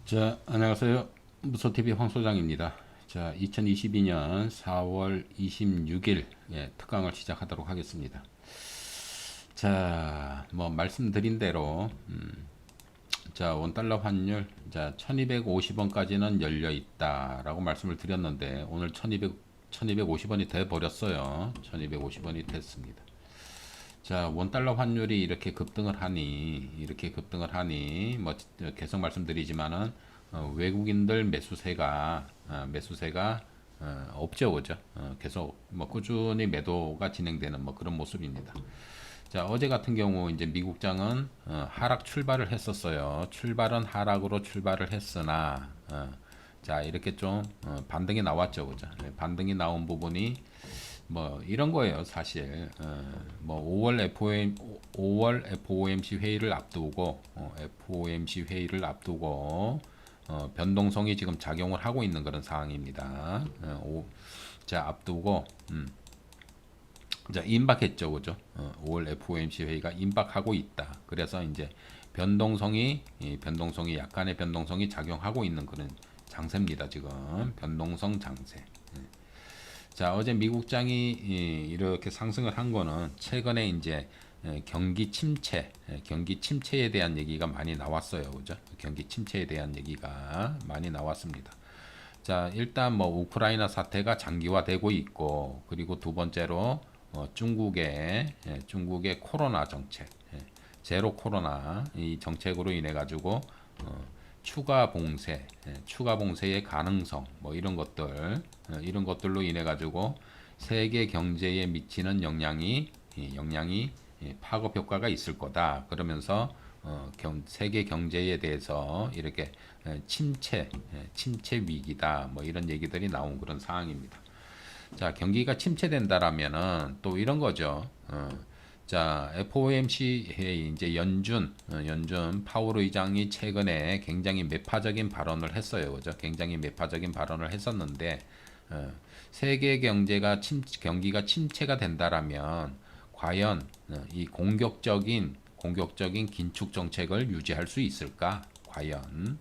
자, 안녕하세요. 무소TV 황소장입니다. 자, 2022년 4월 26일 특강을 시작하도록 하겠습니다. 자, 뭐 말씀드린 대로 자, 원달러 환율 자, 1250원까지는 열려 있다라고 말씀을 드렸는데 오늘 1250원이 돼 버렸어요. 1250원이 됐습니다. 자, 원달러 환율이 이렇게 급등을 하니, 뭐, 계속 말씀드리지만은, 외국인들 매수세가, 없죠, 그죠? 계속, 뭐, 꾸준히 매도가 진행되는 뭐 그런 모습입니다. 자, 어제 같은 경우, 이제 미국장은, 하락 출발을 했었어요. 출발은 하락으로 출발을 했으나, 자, 이렇게 좀, 반등이 나왔죠, 그죠? 반등이 나온 부분이, 뭐 이런 거예요, 사실. 뭐 5월 FOMC 회의를 앞두고 변동성이 지금 작용을 하고 있는 그런 상황입니다. 자, 앞두고 자, 임박했죠, 그죠? 5월 FOMC 회의가 임박하고 있다. 그래서 이제 약간의 변동성이 작용하고 있는 그런 장세입니다, 지금. 변동성 장세. 자, 어제 미국장이 이렇게 상승을 한 거는 최근에 이제 경기 침체에 대한 얘기가 많이 나왔어요. 그죠? 경기 침체에 대한 얘기가 많이 나왔습니다. 자, 일단 뭐 우크라이나 사태가 장기화되고 있고, 그리고 두 번째로 중국의 코로나 정책, 제로 코로나 이 정책으로 인해 가지고 추가 봉쇄의 가능성, 뭐 이런 것들로 인해 가지고 세계 경제에 미치는 영향이 파급 효과가 있을 거다. 그러면서 세계 경제에 대해서 이렇게 침체 위기다. 뭐 이런 얘기들이 나온 그런 상황입니다. 자, 경기가 침체된다라면은 또 이런 거죠. 자, FOMC 회의 이제 연준 파월 의장이 최근에 굉장히 매파적인 발언을 했어요. 그죠? 굉장히 매파적인 발언을 했었는데 세계 경기가 침체가 된다라면 과연 이 공격적인 긴축 정책을 유지할 수 있을까? 과연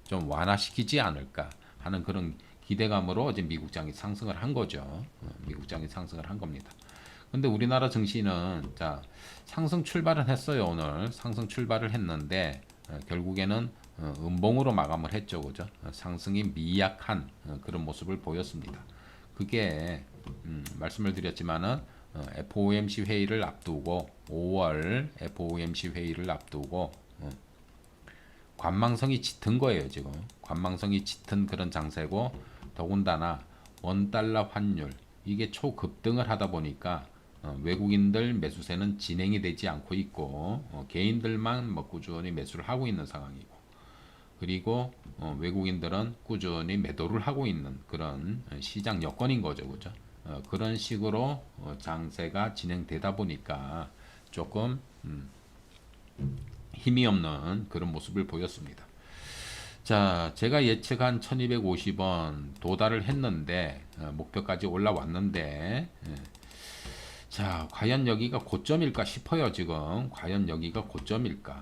좀 완화시키지 않을까 하는 그런 기대감으로 어제 미국장이 상승을 한 거죠. 미국장이 상승을 한 겁니다. 근데 우리나라 증시는 자, 상승 출발은 했어요. 오늘 상승 출발을 했는데 결국에는 음봉으로 마감을 했죠. 그죠? 상승이 미약한 그런 모습을 보였습니다. 그게 말씀을 드렸지만은 FOMC 회의를 앞두고 5월 FOMC 회의를 앞두고 관망성이 짙은 거예요, 지금. 관망성이 짙은 그런 장세고 더군다나 원달러 환율 이게 초급등을 하다 보니까 외국인들 매수세는 진행이 되지 않고 있고 개인들만 뭐 꾸준히 매수를 하고 있는 상황이고 그리고 외국인들은 꾸준히 매도를 하고 있는 그런 시장 여건인 거죠, 그죠? 그런 식으로 장세가 진행되다 보니까 조금 힘이 없는 그런 모습을 보였습니다. 자, 제가 예측한 1250원 도달을 했는데 목표까지 올라왔는데 자, 과연 여기가 고점일까 싶어요, 지금. 과연 여기가 고점일까?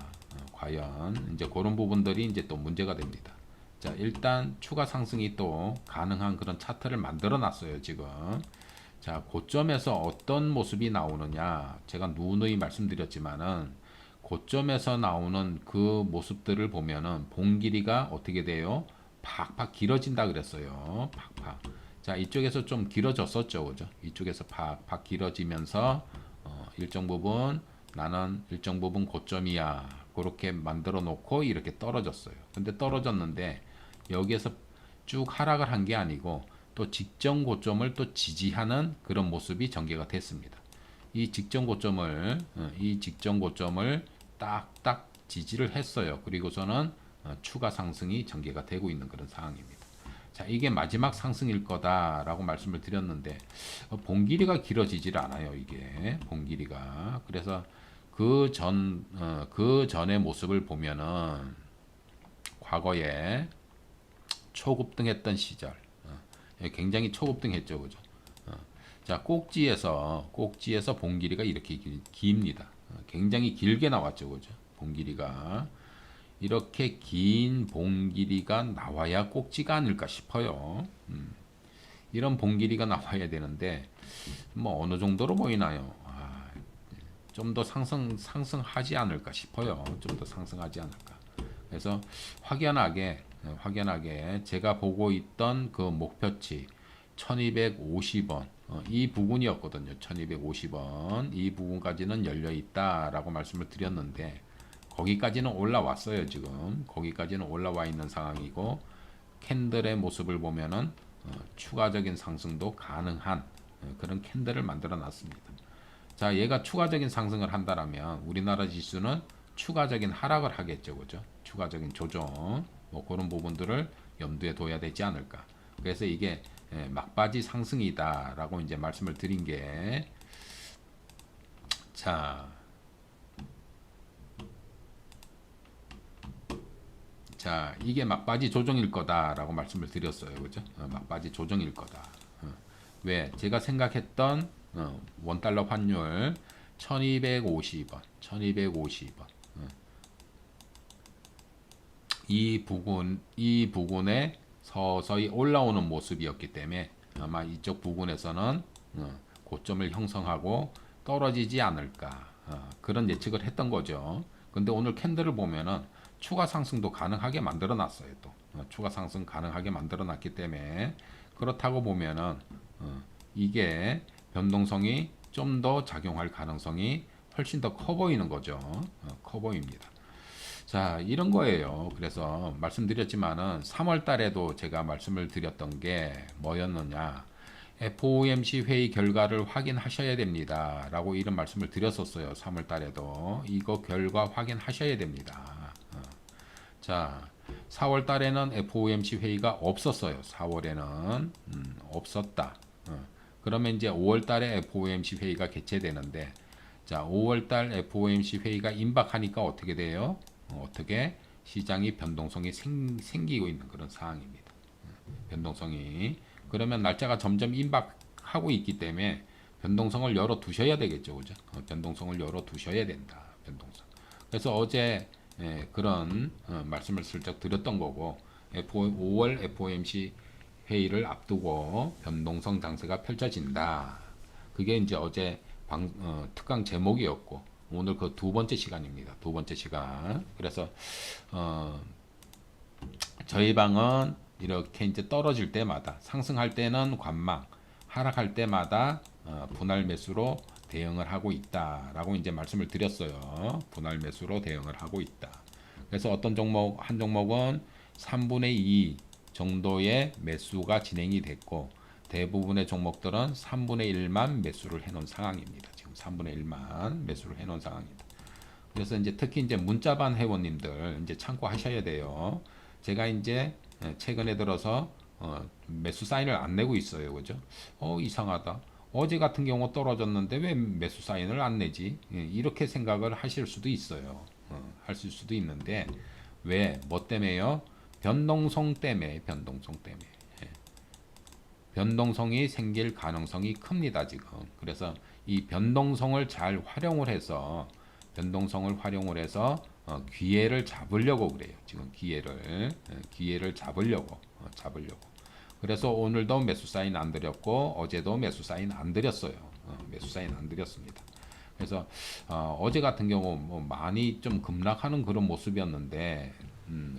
과연 이제 그런 부분들이 이제 또 문제가 됩니다. 자, 일단 추가 상승이 또 가능한 그런 차트를 만들어 놨어요, 지금. 자, 고점에서 어떤 모습이 나오느냐? 제가 누누이 말씀드렸지만은 고점에서 나오는 그 모습들을 보면은 봉 길이가 어떻게 돼요? 팍팍 길어진다 그랬어요. 팍팍. 자, 이쪽에서 좀 길어졌었죠. 그죠? 이쪽에서 팍팍 길어지면서 나는 일정 부분 고점이야. 그렇게 만들어 놓고 이렇게 떨어졌어요. 근데 떨어졌는데 여기에서 쭉 하락을 한 게 아니고 또 직전 고점을 또 지지하는 그런 모습이 전개가 됐습니다. 이 직전 고점을 딱딱 지지를 했어요. 그리고서는 추가 상승이 전개가 되고 있는 그런 상황입니다. 자, 이게 마지막 상승일 거다라고 말씀을 드렸는데 봉 길이가 길어지질 않아요. 이게 봉 길이가. 그래서 그 전의 모습을 보면은 과거에 초급등했던 시절 굉장히 초급등했죠, 그죠? 자, 꼭지에서 봉 길이가 이렇게 깁니다. 굉장히 길게 나왔죠, 그죠? 봉 길이가 이렇게 긴 봉 길이가 나와야 꼭지가 아닐까 싶어요. 이런 봉 길이가 나와야 되는데 뭐 어느 정도로 보이나요? 좀 더 상승하지 않을까 싶어요. 좀 더 상승하지 않을까. 그래서 확연하게 제가 보고 있던 그 목표치 1250원 이 부분이었거든요. 1250원 이 부분까지는 열려 있다라고 말씀을 드렸는데 거기까지는 올라왔어요. 지금 거기까지는 올라와 있는 상황이고 캔들의 모습을 보면은 추가적인 상승도 가능한 그런 캔들을 만들어 놨습니다. 자, 얘가 추가적인 상승을 한다라면 우리나라 지수는 추가적인 하락을 하겠죠, 그죠? 추가적인 조정, 뭐 그런 부분들을 염두에 둬야 되지 않을까. 그래서 이게 막바지 상승이다라고 이제 말씀을 드린 게, 자, 이게 막바지 조정일 거다라고 말씀을 드렸어요, 그죠? 막바지 조정일 거다. 왜? 제가 생각했던 원달러 환율 1250원, 1250원. 이 부분에 서서히 올라오는 모습이었기 때문에 아마 이쪽 부분에서는 고점을 형성하고 떨어지지 않을까 그런 예측을 했던 거죠. 근데 오늘 캔들을 보면은 추가 상승도 가능하게 만들어 놨어요. 또 추가 상승 가능하게 만들어 놨기 때문에 그렇다고 보면은 이게 변동성이 좀 더 작용할 가능성이 훨씬 더 커 보이는 거죠. 커 보입니다. 자, 이런 거예요. 그래서 말씀드렸지만은 3월 달에도 제가 말씀을 드렸던 게 뭐였느냐. FOMC 회의 결과를 확인하셔야 됩니다. 라고 이런 말씀을 드렸었어요. 3월 달에도. 이거 결과 확인하셔야 됩니다. 자, 4월 달에는 FOMC 회의가 없었어요. 4월에는 없었다. 그러면 이제 5월 달에 FOMC 회의가 개최되는데 자, 5월 달 FOMC 회의가 임박하니까 어떻게 돼요? 어떻게 시장이 변동성이 생기고 있는 그런 상황입니다. 변동성이 그러면 날짜가 점점 임박하고 있기 때문에 변동성을 열어 두셔야 되겠죠, 그죠? 변동성을 열어 두셔야 된다. 변동성. 그래서 어제 그런 말씀을 슬쩍 드렸던 거고 5월 FOMC 회의를 앞두고 변동성 장세가 펼쳐진다. 그게 이제 어제 특강 제목이었고 오늘 그 두 번째 시간입니다. 두 번째 시간. 그래서 저희 방은 이렇게 이제 떨어질 때마다 상승할 때는 관망, 하락할 때마다 분할 매수로 대응을 하고 있다라고 이제 말씀을 드렸어요. 분할 매수로 대응을 하고 있다. 그래서 어떤 종목 한 종목은 3분의 2 정도의 매수가 진행이 됐고 대부분의 종목들은 3분의 1만 매수를 해놓은 상황입니다. 지금 3분의 1만 매수를 해놓은 상황입니다. 그래서 이제 특히 이제 문자반 회원님들 이제 참고하셔야 돼요. 제가 이제 최근에 들어서 매수 사인을 안 내고 있어요, 그죠? 이상하다. 어제 같은 경우 떨어졌는데 왜 매수 사인을 안 내지? 이렇게 생각을 하실 수도 있어요. 하실 수도 있는데 왜? 뭐 때문에요? 변동성 때문에. 변동성이 생길 가능성이 큽니다, 지금. 그래서 이 변동성을 잘 활용을 해서 기회를 잡으려고 그래요. 지금 기회를 잡으려고. 그래서 오늘도 매수 사인 안 드렸고 어제도 매수 사인 안 드렸어요. 매수 사인 안 드렸습니다. 그래서 어제 같은 경우 뭐 많이 좀 급락하는 그런 모습이었는데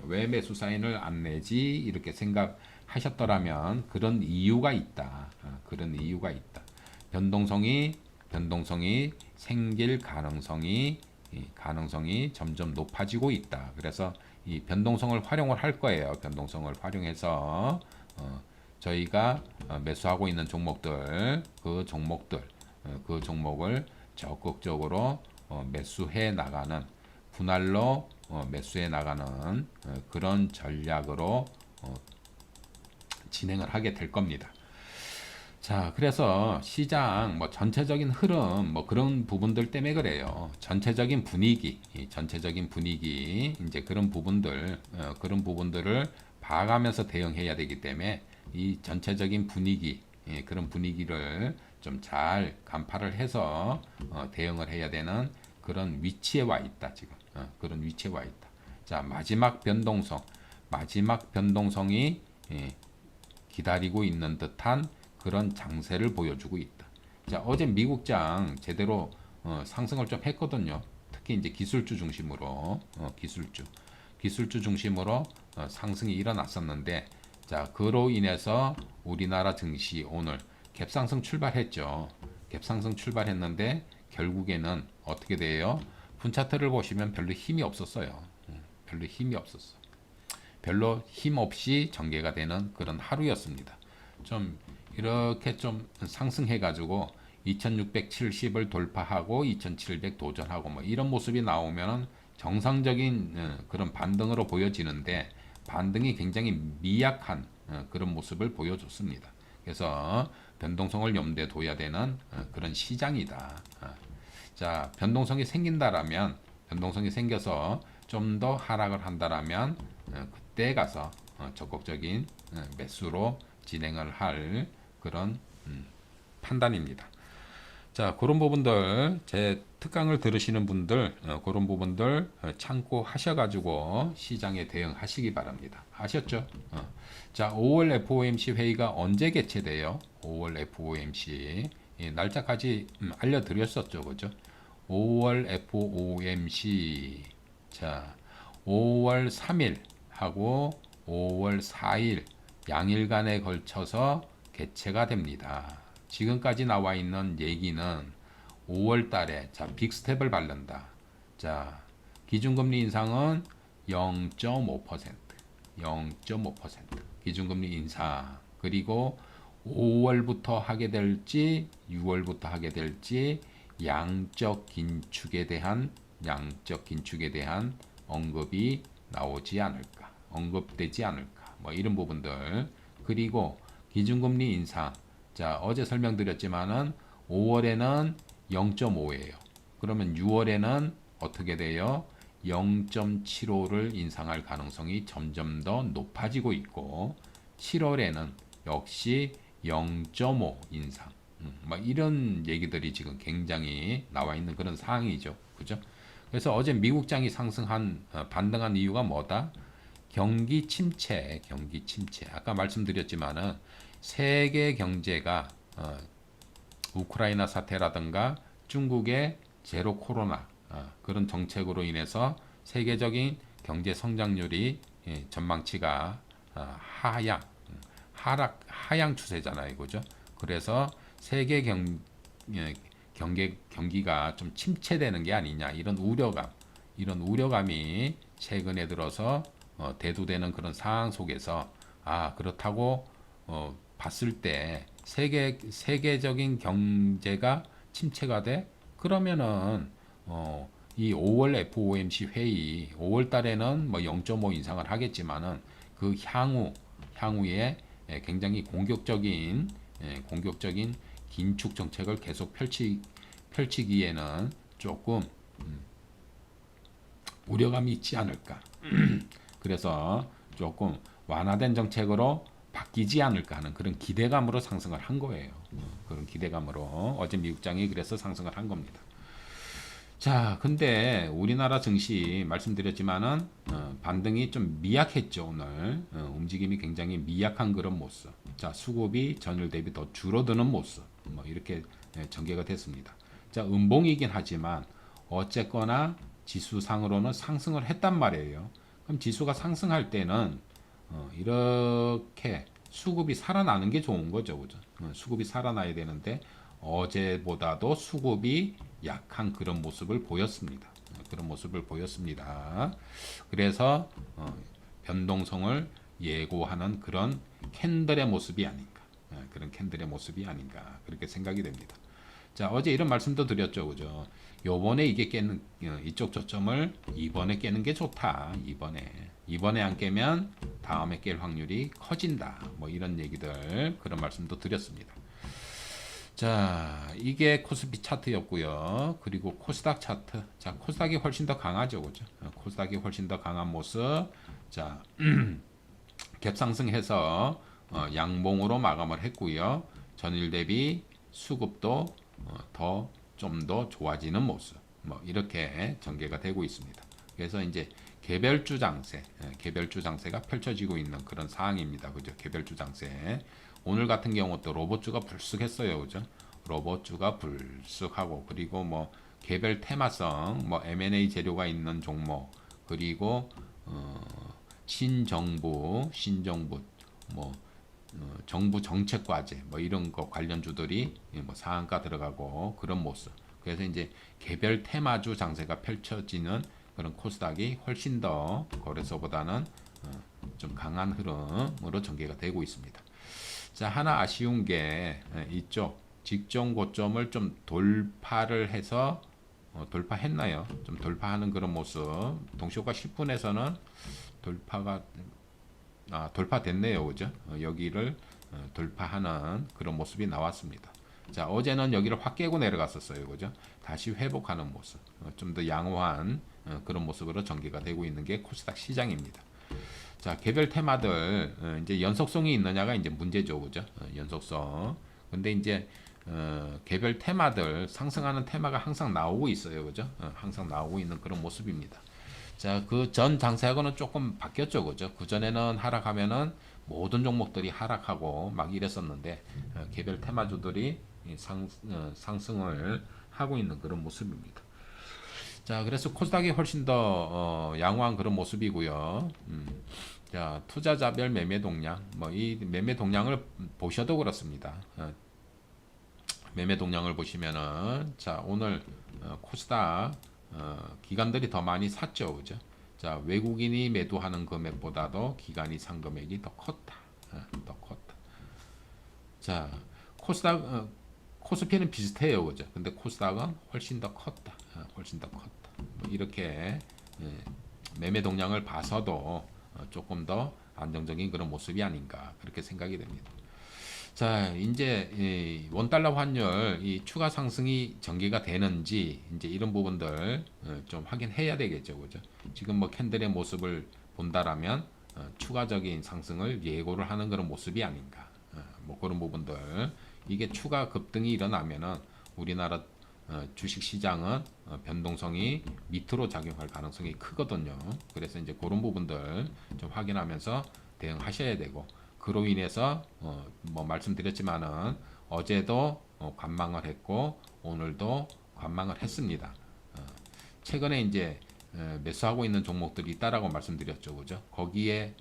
왜 매수 사인을 안 내지 이렇게 생각하셨더라면 그런 이유가 있다. 그런 이유가 있다. 변동성이 생길 가능성이 점점 높아지고 있다. 그래서 이 변동성을 활용을 할 거예요. 변동성을 활용해서 저희가 매수하고 있는 종목들, 그 종목을 적극적으로 매수해 나가는 분할로 매수해 나가는 그런 전략으로 진행을 하게 될 겁니다. 자, 그래서 시장 뭐 전체적인 흐름 뭐 그런 부분들 때문에 그래요. 전체적인 분위기 이제 그런 부분들을 봐가면서 대응해야 되기 때문에 이 전체적인 분위기 그런 분위기를 좀 잘 간파를 해서 대응을 해야 되는 그런 위치에 와 있다 지금. 그런 위치에 와 있다. 자, 마지막 변동성이 기다리고 있는 듯한 그런 장세를 보여주고 있다. 자, 어제 미국장 제대로 상승을 좀 했거든요. 특히 이제 기술주 중심으로 기술주 중심으로 상승이 일어났었는데, 자, 그로 인해서 우리나라 증시 오늘 갭상승 출발했죠. 갭상승 출발했는데 결국에는 어떻게 돼요? 분차트를 보시면 별로 힘이 없었어요. 별로 힘이 없었어. 별로 힘 없이 전개가 되는 그런 하루였습니다. 좀 이렇게 좀 상승해 가지고 2670을 돌파하고 2700 도전하고 뭐 이런 모습이 나오면 정상적인 그런 반등으로 보여지는데, 반등이 굉장히 미약한 그런 모습을 보여줬습니다. 그래서 변동성을 염두에 둬야 되는 그런 시장이다. 자, 변동성이 생겨서 좀 더 하락을 한다라면 그때 가서 적극적인 매수로 진행을 할 그런 판단입니다. 자, 그런 부분들, 제 특강을 들으시는 분들, 그런 부분들 참고하셔가지고 시장에 대응하시기 바랍니다. 아셨죠? 자, 5월 FOMC 회의가 언제 개최돼요? 5월 FOMC 날짜까지 알려드렸었죠, 그죠? 5월 FOMC, 자, 5월 3일 하고 5월 4일 양일간에 걸쳐서 개최가 됩니다. 지금까지 나와 있는 얘기는 5월 달에 자, 빅스텝을 밟는다. 자, 기준금리 인상은 0.5%, 0.5% 기준금리 인상. 그리고 5월부터 하게 될지 6월부터 하게 될지 양적 긴축에 대한 언급이 나오지 않을까, 언급되지 않을까, 뭐 이런 부분들. 그리고 기준금리 인상, 자, 어제 설명드렸지만은 5월에는 0.5예요. 그러면 6월에는 어떻게 돼요? 0.75를 인상할 가능성이 점점 더 높아지고 있고, 7월에는 역시 0.5 인상. 뭐 이런 얘기들이 지금 굉장히 나와 있는 그런 상황이죠. 그죠? 그래서 어제 미국장이 반등한 이유가 뭐다? 경기 침체. 아까 말씀드렸지만은 세계 경제가 우크라이나 사태라든가 중국의 제로 코로나 그런 정책으로 인해서 세계적인 경제 성장률이 전망치가 하향 추세잖아요, 그죠? 그래서 세계 경기가 좀 침체되는 게 아니냐, 이런 우려감이 최근에 들어서 대두되는 그런 상황 속에서, 그렇다고 봤을 때 세계적인 경제가 침체가 돼? 그러면은 이 5월 FOMC 회의 5월 달에는 뭐 0.5 인상을 하겠지만은 그 향후에 굉장히 공격적인 긴축 정책을 계속 펼치기에는 조금 우려감이 있지 않을까. 그래서 조금 완화된 정책으로 바뀌지 않을까 하는 그런 기대감으로 상승을 한 거예요. 그런 기대감으로 어제 미국장이 그래서 상승을 한 겁니다. 자, 근데 우리나라 증시 말씀드렸지만은 반등이 좀 미약했죠. 오늘 움직임이 굉장히 미약한 그런 모습. 자, 수급이 전일 대비 더 줄어드는 모습. 뭐 이렇게 전개가 됐습니다. 자, 음봉이긴 하지만 어쨌거나 지수상으로는 상승을 했단 말이에요. 그럼 지수가 상승할 때는 이렇게 수급이 살아나는 게 좋은 거죠, 그죠? 수급이 살아나야 되는데 어제보다도 수급이 약한 그런 모습을 보였습니다. 그래서 변동성을 예고하는 그런 캔들의 모습이 아닌가, 그렇게 생각이 됩니다. 자, 어제 이런 말씀도 드렸죠, 그죠? 요번에 이게 깨는 이쪽 저점을 이번에 깨는 게 좋다. 이번에 안 깨면 다음에 깰 확률이 커진다. 뭐 이런 얘기들, 그런 말씀도 드렸습니다. 자, 이게 코스피 차트였고요. 그리고 코스닥 차트. 자, 코스닥이 훨씬 더 강하죠, 그죠? 코스닥이 훨씬 더 강한 모습. 자, 갭상승해서 양봉으로 마감을 했고요. 전일 대비 수급도 좀 더 좋아지는 모습. 뭐 이렇게 전개가 되고 있습니다. 그래서 이제 개별주 장세, 개별주 장세가 펼쳐지고 있는 그런 상황입니다. 그죠? 개별주 장세. 오늘 같은 경우도 로봇주가 불쑥했어요. 그죠? 로봇주가 불쑥하고, 그리고 뭐 개별 테마성, 뭐 M&A 재료가 있는 종목, 그리고 신정부, 뭐 정부 정책 과제, 뭐 이런 거 관련주들이 뭐 상한가 들어가고 그런 모습. 그래서 이제 개별 테마주 장세가 펼쳐지는 그런 코스닥이 훨씬 더 거래소보다는 좀 강한 흐름으로 전개가 되고 있습니다. 자, 하나 아쉬운 게 이쪽 직전 고점을 좀 돌파를 해서 돌파했나요? 좀 돌파하는 그런 모습. 동시효과 10분에서는 돌파됐네요. 그죠? 여기를 돌파하는 그런 모습이 나왔습니다. 자, 어제는 여기를 확 깨고 내려갔었어요. 그죠? 다시 회복하는 모습. 좀 더 양호한 그런 모습으로 전개가 되고 있는 게 코스닥 시장입니다. 자, 개별 테마들 이제 연속성이 있느냐가 이제 문제죠. 그죠? 연속성. 근데 이제 개별 테마들 상승하는 테마가 항상 나오고 있어요. 그죠? 항상 나오고 있는 그런 모습입니다. 자, 그 전 장세하고는 조금 바뀌었죠. 그죠? 그 전에는 하락하면은 모든 종목들이 하락하고 막 이랬었는데 개별 테마주들이 상승을 하고 있는 그런 모습입니다. 자, 그래서 코스닥이 훨씬 더 양호한 그런 모습이고요. 자, 투자자별 매매 동향, 뭐 이 매매 동향을 보셔도 그렇습니다. 매매 동향을 보시면은 자, 오늘 코스닥 기관들이 더 많이 샀죠, 그죠? 자, 외국인이 매도하는 금액보다도 기관이 산 금액이 더 컸다. 더 컸다. 자, 코스닥 코스피는 비슷해요, 그죠? 근데 코스닥은 훨씬 더 컸다. 훨씬 더 컸다. 뭐 이렇게 매매 동향을 봐서도 조금 더 안정적인 그런 모습이 아닌가 그렇게 생각이 됩니다. 자, 이제 원달러 환율 이 추가 상승이 전개가 되는지 이제 이런 부분들 좀 확인해야 되겠죠, 그죠? 지금 뭐 캔들의 모습을 본다라면 추가적인 상승을 예고를 하는 그런 모습이 아닌가. 뭐 그런 부분들 이게 추가 급등이 일어나면은 우리나라 주식 시장은 변동성이 밑으로 작용할 가능성이 크거든요. 그래서 이제 그런 부분들 좀 확인하면서 대응하셔야 되고, 그로 인해서 뭐 말씀드렸지만은 어제도 관망을 했고 오늘도 관망을 했습니다. 최근에 이제 매수하고 있는 종목들이 있다라고 말씀드렸죠, 그죠? 거기에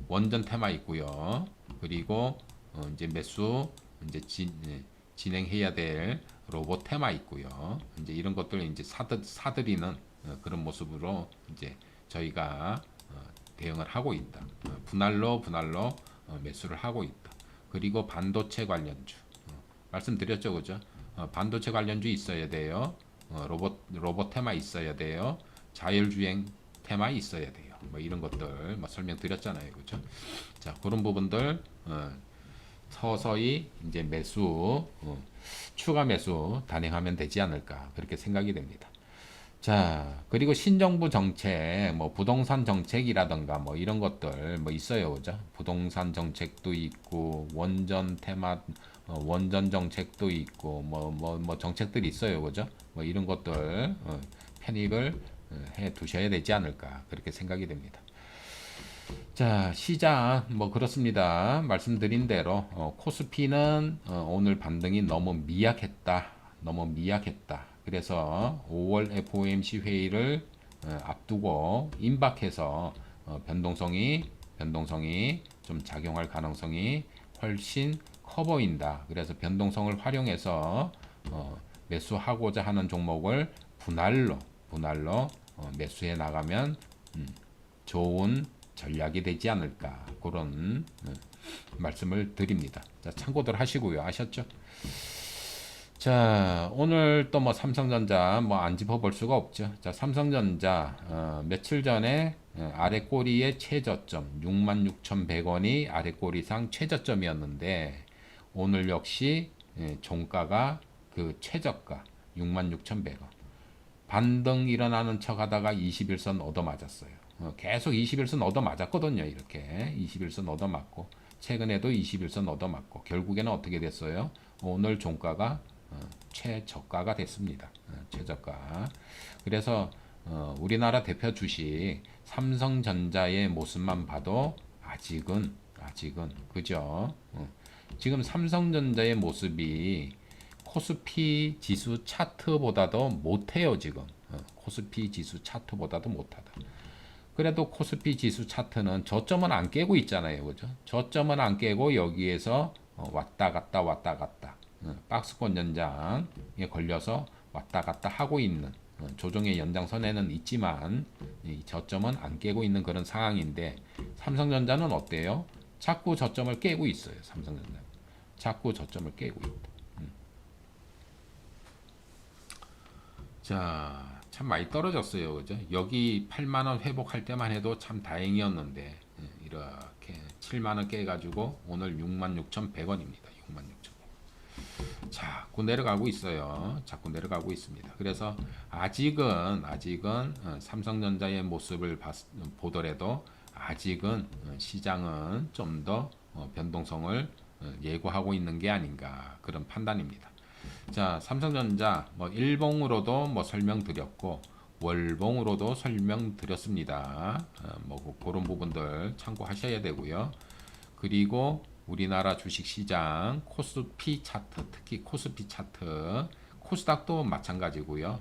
원전 테마 있고요. 그리고 이제 매수 이제 진행해야 될 로봇 테마 있고요. 이제 이런 것들 이제 사들이는 그런 모습으로 이제 저희가 대응을 하고 있다. 분할로 매수를 하고 있다. 그리고 반도체 관련주 말씀드렸죠, 그죠? 반도체 관련주 있어야 돼요. 로봇 테마 있어야 돼요. 자율주행 테마 있어야 돼요. 뭐 이런 것들 뭐 설명드렸잖아요, 그죠? 자, 그런 부분들 서서히 이제 추가 매수 단행하면 되지 않을까 그렇게 생각이 됩니다. 자, 그리고 신정부 정책, 뭐 부동산 정책이라던가 뭐 이런 것들 뭐 있어요, 그죠? 부동산 정책도 있고 원전 테마, 원전 정책도 있고 뭐 정책들이 있어요, 그죠? 뭐 이런 것들 편입을 해 두셔야 되지 않을까 그렇게 생각이 됩니다. 자, 시장 뭐 그렇습니다. 말씀드린 대로 코스피는 오늘 반등이 너무 미약했다. 그래서 5월 FOMC 회의를 앞두고 임박해서 변동성이 좀 작용할 가능성이 훨씬 커 보인다. 그래서 변동성을 활용해서 매수하고자 하는 종목을 분할로 매수해 나가면 좋은 전략이 되지 않을까 그런 말씀을 드립니다. 자, 참고들 하시고요. 아셨죠? 자, 오늘 또 뭐 삼성전자 뭐 안 짚어볼 수가 없죠. 자, 삼성전자 며칠 전에 아래 꼬리의 최저점 66,100원이 아래 꼬리상 최저점이었는데 오늘 역시 종가가 그 최저가 66,100원 반등 일어나는 척 하다가 21선 얻어맞았어요. 계속 21선 얻어맞았거든요. 이렇게 21선 얻어맞고 최근에도 21선 얻어맞고 결국에는 어떻게 됐어요? 오늘 종가가 최저가가 됐습니다. 최저가. 그래서 우리나라 대표 주식 삼성전자의 모습만 봐도 아직은 그죠? 지금 삼성전자의 모습이 코스피 지수 차트보다도 못해요 지금. 코스피 지수 차트보다도 못하다. 그래도 코스피 지수 차트는 저점은 안 깨고 있잖아요, 그죠? 저점은 안 깨고 여기에서 왔다 갔다 박스권 연장에 걸려서 왔다 갔다 하고 있는 조정의 연장선에는 있지만 이 저점은 안 깨고 있는 그런 상황인데 삼성전자는 어때요? 자꾸 저점을 깨고 있어요. 삼성전자 자꾸 저점을 깨고 있다. 자, 참 많이 떨어졌어요. 그죠? 여기 8만 원 회복할 때만 해도 참 다행이었는데 이렇게 7만 원 깨가지고 오늘 66,100원입니다. 66,100원. 자꾸 내려가고 있어요. 자꾸 내려가고 있습니다. 그래서 아직은 삼성전자의 모습을 보더라도 아직은 시장은 좀 더 변동성을 예고하고 있는 게 아닌가 그런 판단입니다. 자, 삼성전자 뭐 일봉으로도 뭐 설명드렸고 월봉으로도 설명드렸습니다. 뭐 그런 부분들 참고하셔야 되고요. 그리고 우리나라 주식시장 코스피 차트, 특히 코스피 차트, 코스닥도 마찬가지고요.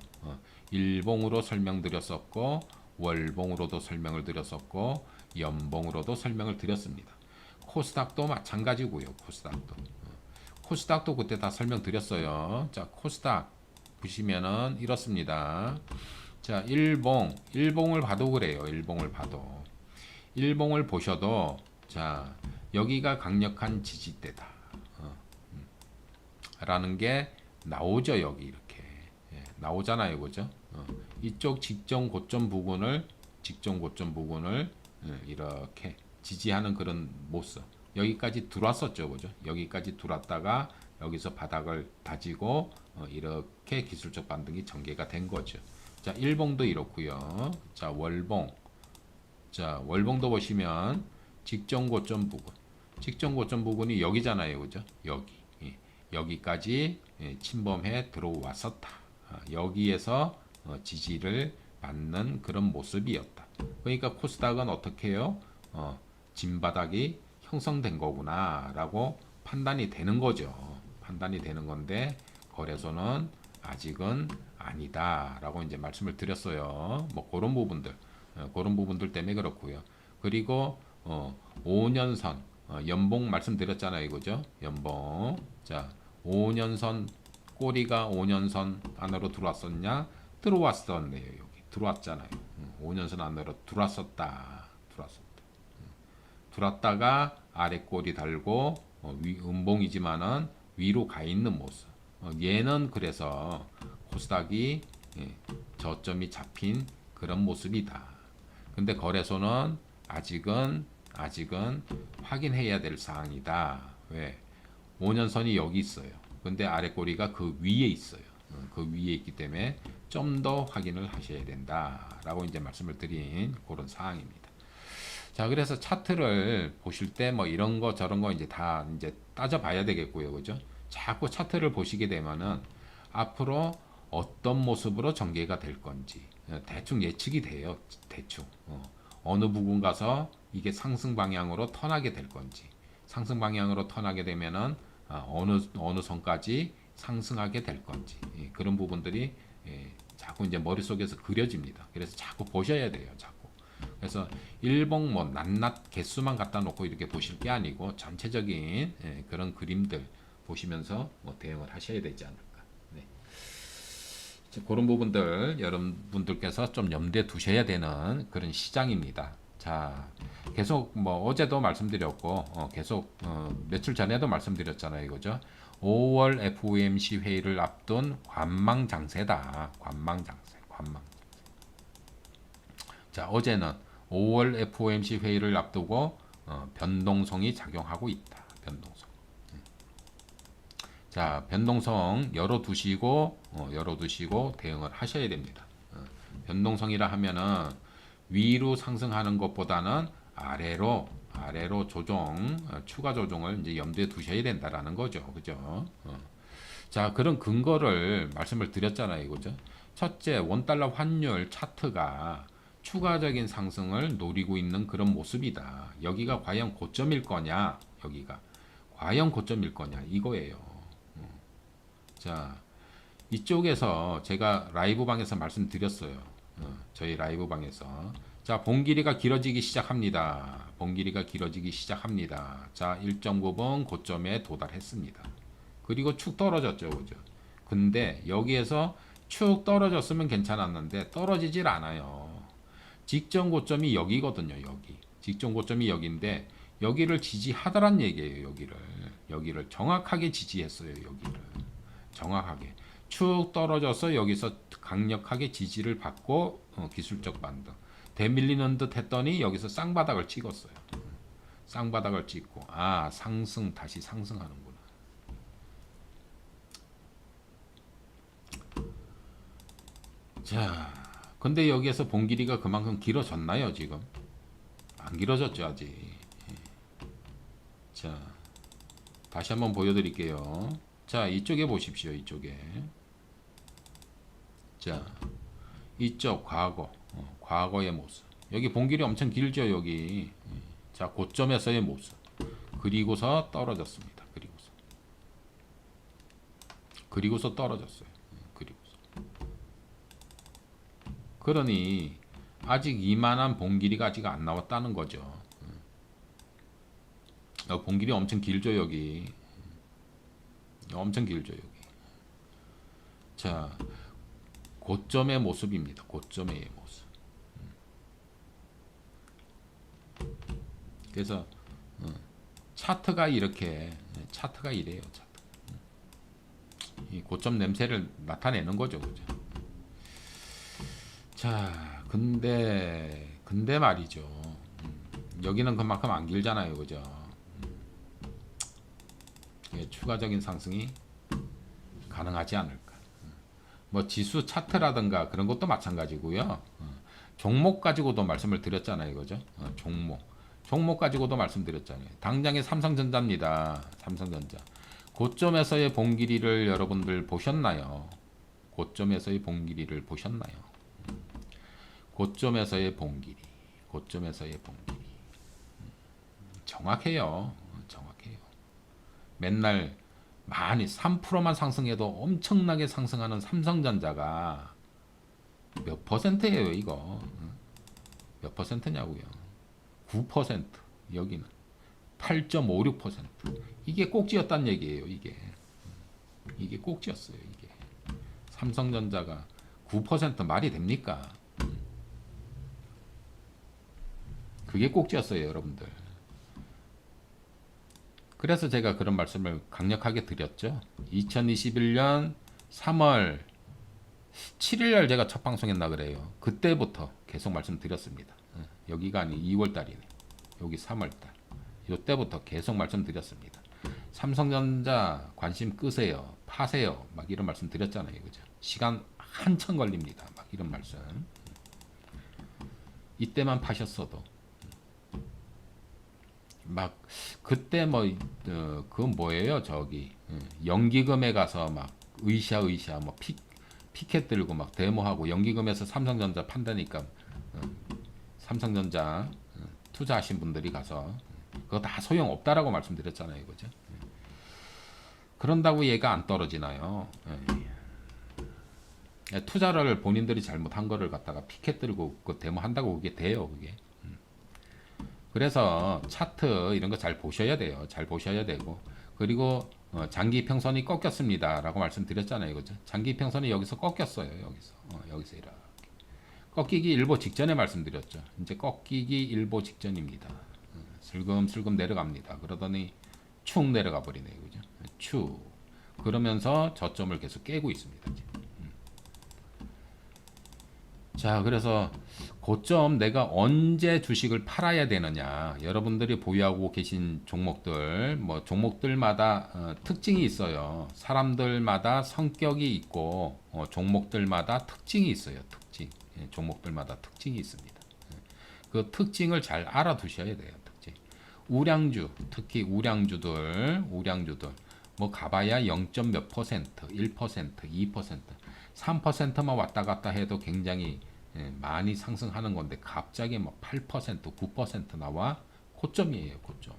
일봉으로 설명드렸었고 월봉으로도 설명을 드렸었고 연봉으로도 설명을 드렸습니다. 코스닥도 마찬가지고요. 코스닥도 그때 다 설명드렸어요. 자, 코스닥 보시면은 이렇습니다. 자, 일봉을 봐도 그래요. 일봉을 보셔도 자, 여기가 강력한 지지대다. 라는 게 나오죠. 여기 이렇게. 나오잖아요. 그죠? 이쪽 직전 고점 부분을 이렇게 지지하는 그런 모습. 여기까지 들어왔었죠. 그죠? 여기까지 들어왔다가 여기서 바닥을 다지고 이렇게 기술적 반등이 전개가 된 거죠. 자, 일봉도 이렇고요. 자, 월봉도 보시면 직전 고점 부분이 여기잖아요. 그죠? 여기까지 침범해 들어왔었다. 여기에서 지지를 받는 그런 모습이었다. 그러니까 코스닥은 어떻게 해요? 진바닥이 형성된 거구나라고 판단이 되는 거죠. 판단이 되는 건데 거래소는 아직은 아니다라고 이제 말씀을 드렸어요. 뭐 그런 부분들 때문에 그렇고요. 그리고 5년선 연봉 말씀드렸잖아요, 그죠? 연봉. 자, 5년선 꼬리가 5년선 안으로 들어왔었냐? 들어왔었네요. 여기 들어왔잖아요. 5년선 안으로 들어왔었다. 들어왔다가 아래 꼬리 달고 음봉이지만은 위로 가 있는 모습. 얘는 그래서 코스닥이 저점이 잡힌 그런 모습이다. 근데 거래소는 아직은 확인해야 될 사항이다. 왜? 5년선이 여기 있어요. 근데 아래 꼬리가 그 위에 있어요. 그 위에 있기 때문에 좀 더 확인을 하셔야 된다라고 이제 말씀을 드린 그런 사항입니다. 자, 그래서 차트를 보실 때 뭐 이런 거 저런 거 이제 다 이제 따져봐야 되겠고요, 그죠? 자꾸 차트를 보시게 되면은 앞으로 어떤 모습으로 전개가 될 건지 대충 예측이 돼요, 대충. 어느 부분 가서 이게 상승 방향으로 턴하게 될 건지, 상승 방향으로 턴하게 되면은 어느 선까지 상승하게 될 건지 그런 부분들이 자꾸 이제 머릿속에서 그려집니다. 그래서 자꾸 보셔야 돼요, 자꾸. 그래서 일봉 뭐 낱낱 개수만 갖다 놓고 이렇게 보실 게 아니고 전체적인 그런 그림들 보시면서 뭐 대응을 하셔야 되지 않을까. 네. 그런 부분들 여러분들께서 좀 염두에 두셔야 되는 그런 시장입니다. 자, 계속 뭐 어제도 말씀드렸고 계속 며칠 전에도 말씀드렸잖아요, 그죠? 5월 FOMC 회의를 앞둔 관망 장세다. 관망 장세. 자, 어제는 5월 FOMC 회의를 앞두고 변동성이 작용하고 있다. 변동성. 자, 변동성 열어두시고 대응을 하셔야 됩니다. 변동성이라 하면은 위로 상승하는 것보다는 아래로 조정, 추가 조정을 이제 염두에 두셔야 된다라는 거죠. 그죠? 자, 그런 근거를 말씀을 드렸잖아요. 그죠? 첫째, 원달러 환율 차트가 추가적인 상승을 노리고 있는 그런 모습이다. 여기가 과연 고점일 거냐? 여기가 과연 고점일 거냐? 이거예요. 자, 이쪽에서 제가 라이브 방에서 말씀드렸어요. 저희 라이브 방에서. 자, 봉 길이가 길어지기 시작합니다. 봉 길이가 길어지기 시작합니다. 자, 1.9번 고점에 도달했습니다. 그리고 축 떨어졌죠. 그죠? 근데 여기에서 축 떨어졌으면 괜찮았는데 떨어지질 않아요. 직전 고점이 여기거든요. 여기. 직전 고점이 여기인데 여기를 지지하더란 얘기예요. 여기를 정확하게 지지했어요. 여기를. 정확하게. 축 떨어져서 여기서 강력하게 지지를 받고 기술적 반등. 대밀리는 듯 했더니 여기서 쌍바닥을 찍었어요. 쌍바닥을 찍고 상승 다시 상승하는구나. 자, 근데 여기에서 봉 길이가 그만큼 길어졌나요, 지금? 안 길어졌죠, 아직. 자, 다시 한번 보여드릴게요. 자, 이쪽에 보십시오, 이쪽에. 자, 이쪽 과거의 모습. 여기 봉 길이 엄청 길죠, 여기. 자, 고점에서의 모습. 그리고서 떨어졌습니다. 그리고서 떨어졌어요. 그러니 아직 이만한 봉 길이가 아직 안 나왔다는 거죠. 봉 길이 엄청 길죠, 여기. 엄청 길죠, 여기. 자, 고점의 모습입니다. 고점의 모습. 그래서 차트가 이래요. 차트. 이 고점 냄새를 나타내는 거죠, 그죠? 자, 근데 말이죠. 여기는 그만큼 안 길잖아요, 그죠? 추가적인 상승이 가능하지 않을까. 뭐 지수 차트라든가 그런 것도 마찬가지고요. 종목 가지고도 말씀을 드렸잖아요, 그죠? 종목 가지고도 말씀드렸잖아요. 당장의 삼성전자입니다. 삼성전자. 고점에서의 봉 길이를 여러분들 보셨나요? 고점에서의 봉 길이를 보셨나요? 고점에서의 봉 길이. 정확해요. 맨날 많이 3%만 상승해도 엄청나게 상승하는 삼성전자가 몇 퍼센트예요, 이거? 몇 퍼센트냐고요? 9%. 여기는 8.56%. 이게 꼭지였단 얘기예요, 이게. 이게 꼭지였어요, 이게. 삼성전자가 9% 말이 됩니까? 그게 꼭지였어요, 여러분들. 그래서 제가 그런 말씀을 강력하게 드렸죠. 2021년 3월 7일날 제가 첫 방송했나 그래요. 그때부터 계속 말씀드렸습니다. 여기가 아니 2월달이네. 여기 3월달. 이때부터 계속 말씀드렸습니다. 삼성전자 관심 끄세요. 파세요. 막 이런 말씀 드렸잖아요. 그죠? 시간 한참 걸립니다. 막 이런 말씀. 이때만 파셨어도 막 그때 뭐 그건 뭐예요? 저기 연기금에 가서 막 의샤 뭐 피켓 들고 막 데모하고 연기금에서 삼성전자 판다니까 삼성전자 투자하신 분들이 가서 그거 다 소용 없다라고 말씀드렸잖아요, 그죠? 그런다고 얘가 안 떨어지나요? 투자를 본인들이 잘못한 거를 갖다가 피켓 들고 그 데모한다고 그게 돼요, 그게. 그래서 차트 이런 거 잘 보셔야 돼요. 잘 보셔야 되고 그리고 장기 평선이 꺾였습니다 라고 말씀드렸잖아요, 그죠? 장기 평선이 여기서 꺾였어요. 여기서 이렇게 꺾이기 일보 직전에 말씀드렸죠. 이제 꺾이기 일보 직전입니다. 슬금슬금 내려갑니다. 그러더니 축 내려가 버리네요, 그죠? 축. 그러면서 저점을 계속 깨고 있습니다, 지금. 자, 그래서 고점 내가 언제 주식을 팔아야 되느냐. 여러분들이 보유하고 계신 종목들, 뭐 종목들마다 특징이 있어요. 사람들마다 성격이 있고 종목들마다 특징이 있어요. 특징. 종목들마다 특징이 있습니다. 그 특징을 잘 알아두셔야 돼요. 특징. 우량주, 특히 우량주들 뭐 가봐야 0. 몇 %, 1%, 2%. 3%만 왔다 갔다 해도 굉장히 많이 상승하는 건데 갑자기 막 8%, 9% 나와 고점이에요, 고점.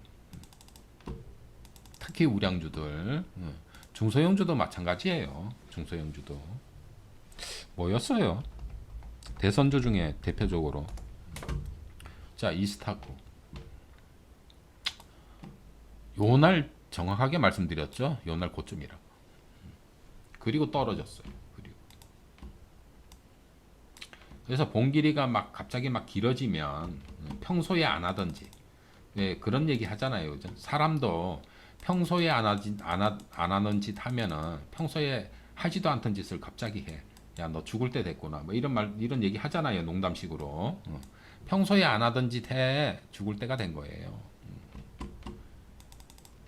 특히 우량주들, 중소형주도 마찬가지예요. 중소형주도 뭐였어요? 대선주 중에 대표적으로 자 이스타코 요날 정확하게 말씀드렸죠. 요날 고점이라고. 그리고 떨어졌어요. 그래서 봉길이가 막 갑자기 막 길어지면 평소에 안 하던지 그런 얘기 하잖아요. 그죠? 사람도 평소에 안 하는 짓 하면은 평소에 하지도 않던 짓을 갑자기 해. 야, 너 죽을 때 됐구나. 뭐 이런 얘기 하잖아요. 농담식으로. 평소에 안 하던 짓 해. 죽을 때가 된 거예요.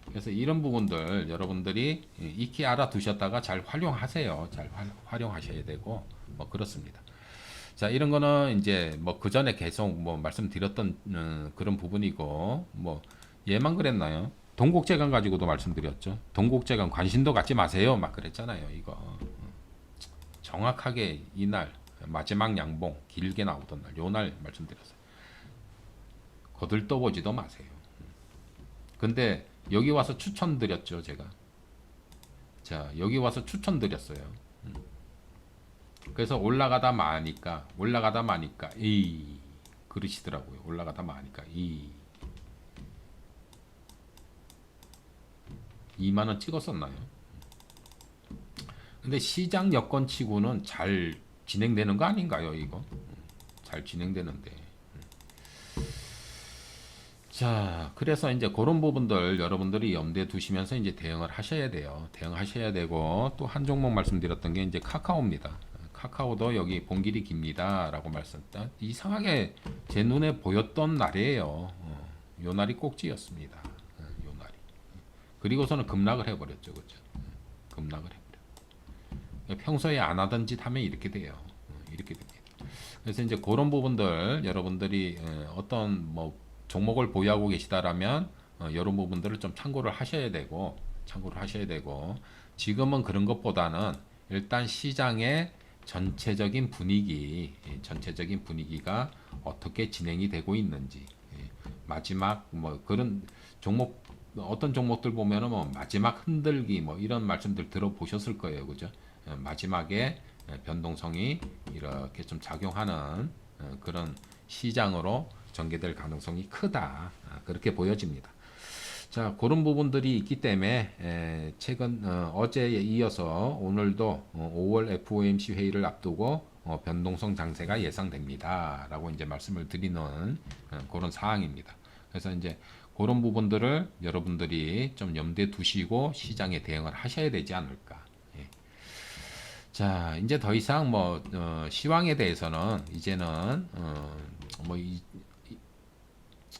그래서 이런 부분들 여러분들이 익히 알아두셨다가 잘 활용하세요. 잘 활용하셔야 되고 뭐 그렇습니다. 자, 이런 거는 이제 뭐 그 전에 계속 뭐 말씀드렸던 그런 부분이고 뭐 얘만 그랬나요? 동국제강 가지고도 말씀드렸죠. 동국제강 관심도 갖지 마세요. 막 그랬잖아요. 이거 정확하게 이날 마지막 양봉 길게 나오던 날, 요 날 말씀드렸어요. 거들떠보지도 마세요. 근데 여기 와서 추천드렸죠, 제가. 자, 여기 와서 추천드렸어요. 그래서 올라가다 마니까 이 그러시더라고요. 올라가다 마니까 2만 원 찍었었나요? 근데 시장 여건치고는 잘 진행되는 거 아닌가요, 이거? 잘 진행되는데. 자, 그래서 이제 그런 부분들 여러분들이 염두에 두시면서 이제 대응을 하셔야 돼요. 대응하셔야 되고 또 한 종목 말씀드렸던 게 이제 카카오입니다. 카카오도 여기 본길이 깁니다. 라고 말씀드렸다. 이상하게 제 눈에 보였던 날이에요. 요 날이 꼭지였습니다. 요 날이. 그리고서는 급락을 해버렸죠. 그죠? 급락을 해버려. 평소에 안 하던 짓 하면 이렇게 돼요. 이렇게 됩니다. 그래서 이제 그런 부분들 여러분들이 어떤 뭐 종목을 보유하고 계시다라면 이런 부분들을 좀 참고를 하셔야 되고 지금은 그런 것보다는 일단 시장의 전체적인 분위기가 어떻게 진행이 되고 있는지 마지막 뭐 그런 종목 어떤 종목들 보면은 뭐 마지막 흔들기 뭐 이런 말씀들 들어보셨을 거예요, 그죠? 마지막에 변동성이 이렇게 좀 작용하는 그런 시장으로 전개될 가능성이 크다. 그렇게 보여집니다. 자, 그런 부분들이 있기 때문에 최근 어제에 이어서 오늘도 5월 FOMC 회의를 앞두고 변동성 장세가 예상됩니다. 라고 이제 말씀을 드리는 그런 사항입니다. 그래서 이제 그런 부분들을 여러분들이 좀 염두에 두시고 시장에 대응을 하셔야 되지 않을까. 자, 이제 더 이상 뭐 시황에 대해서는 이제는 뭐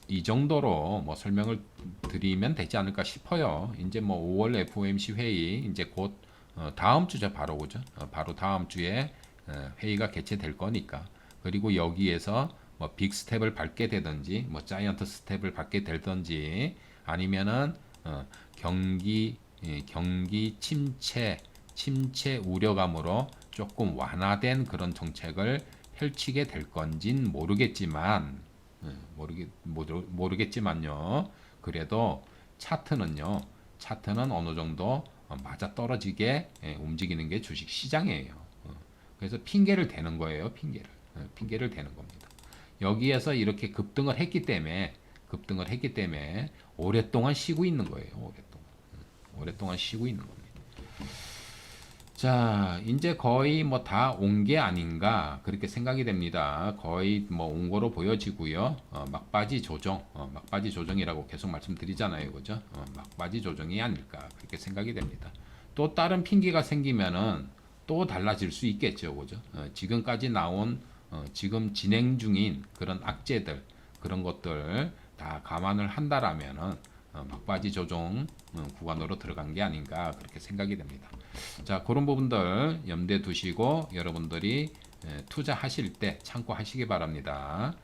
이 정도로 뭐 설명을 드리면 되지 않을까 싶어요. 이제 뭐 5월 FOMC 회의 이제 곧 다음 주죠, 바로 그죠? 바로 다음 주에 회의가 개최될 거니까. 그리고 여기에서 뭐 빅 스텝을 밟게 되든지 뭐 자이언트 스텝을 밟게 되든지 아니면은 경기 침체 우려감으로 조금 완화된 그런 정책을 펼치게 될 건진 모르겠지만요. 그래도 차트는 어느 정도 맞아 떨어지게 움직이는 게 주식 시장이에요. 그래서 핑계를 대는 거예요. 핑계를 대는 겁니다. 여기에서 이렇게 급등을 했기 때문에 오랫동안 쉬고 있는 거예요. 오랫동안 쉬고 있는 겁니다. 자, 이제 거의 뭐 다 온 게 아닌가 그렇게 생각이 됩니다. 거의 뭐 온 거로 보여지고요. 막바지 조정이라고 계속 말씀드리잖아요, 그죠? 막바지 조정이 아닐까 그렇게 생각이 됩니다. 또 다른 핑계가 생기면은 또 달라질 수 있겠죠, 그죠? 지금까지 나온 지금 진행 중인 그런 악재들 그런 것들 다 감안을 한다라면은 막바지 조정 구간으로 들어간 게 아닌가 그렇게 생각이 됩니다. 자, 그런 부분들 염두에 두시고 여러분들이 투자하실 때 참고하시기 바랍니다.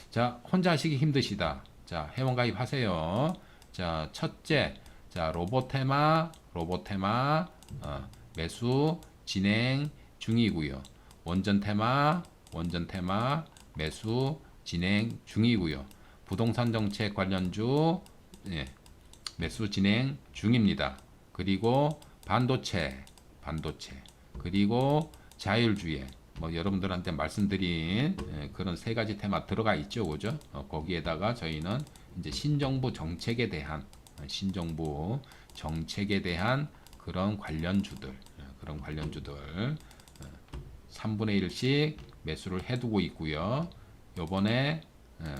자, 혼자 하시기 힘드시다. 자, 회원 가입하세요. 자, 첫째, 자, 로보테마 매수 진행 중이고요. 원전 테마 매수 진행 중이고요. 부동산 정책 관련주 예, 매수 진행 중입니다. 그리고 반도체 그리고 자율주행 뭐 여러분들한테 말씀드린 그런 세 가지 테마 들어가 있죠, 그죠? 거기에다가 저희는 이제 신정부 정책에 대한 그런 관련주들 3분의 1씩 매수를 해두고 있고요. 요번에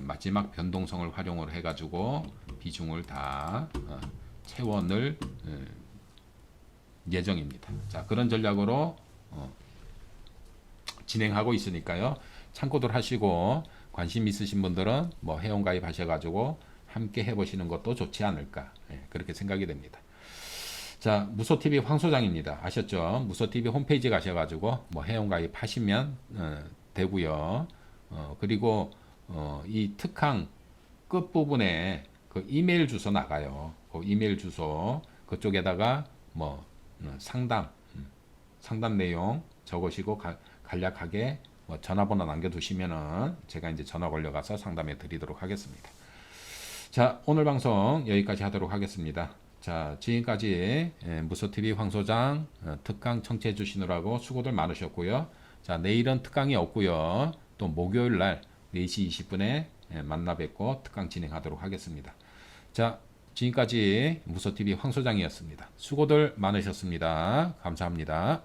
마지막 변동성을 활용을 해가지고 비중을 다 채워넣을 예정입니다. 자, 그런 전략으로 진행하고 있으니까요. 참고들 하시고 관심 있으신 분들은 뭐 회원가입 하셔가지고 함께 해보시는 것도 좋지 않을까 그렇게 생각이 됩니다. 자, 무소TV 황 소장입니다. 아셨죠? 무소TV 홈페이지 가셔가지고 뭐 회원가입 하시면 되고요. 그리고 이 특강 끝부분에 그 이메일 주소 나가요. 그 이메일 주소 그쪽에다가 뭐 상담 내용 적으시고 간략하게 뭐 전화번호 남겨두시면은 제가 이제 전화 걸려가서 상담해 드리도록 하겠습니다. 자, 오늘 방송 여기까지 하도록 하겠습니다. 자, 지금까지 무소TV 황소장 특강 청취해 주시느라고 수고들 많으셨고요. 자, 내일은 특강이 없고요. 또 목요일 날 4시 20분에 만나 뵙고 특강 진행하도록 하겠습니다. 자, 지금까지 무소TV 황소장이었습니다. 수고들 많으셨습니다. 감사합니다.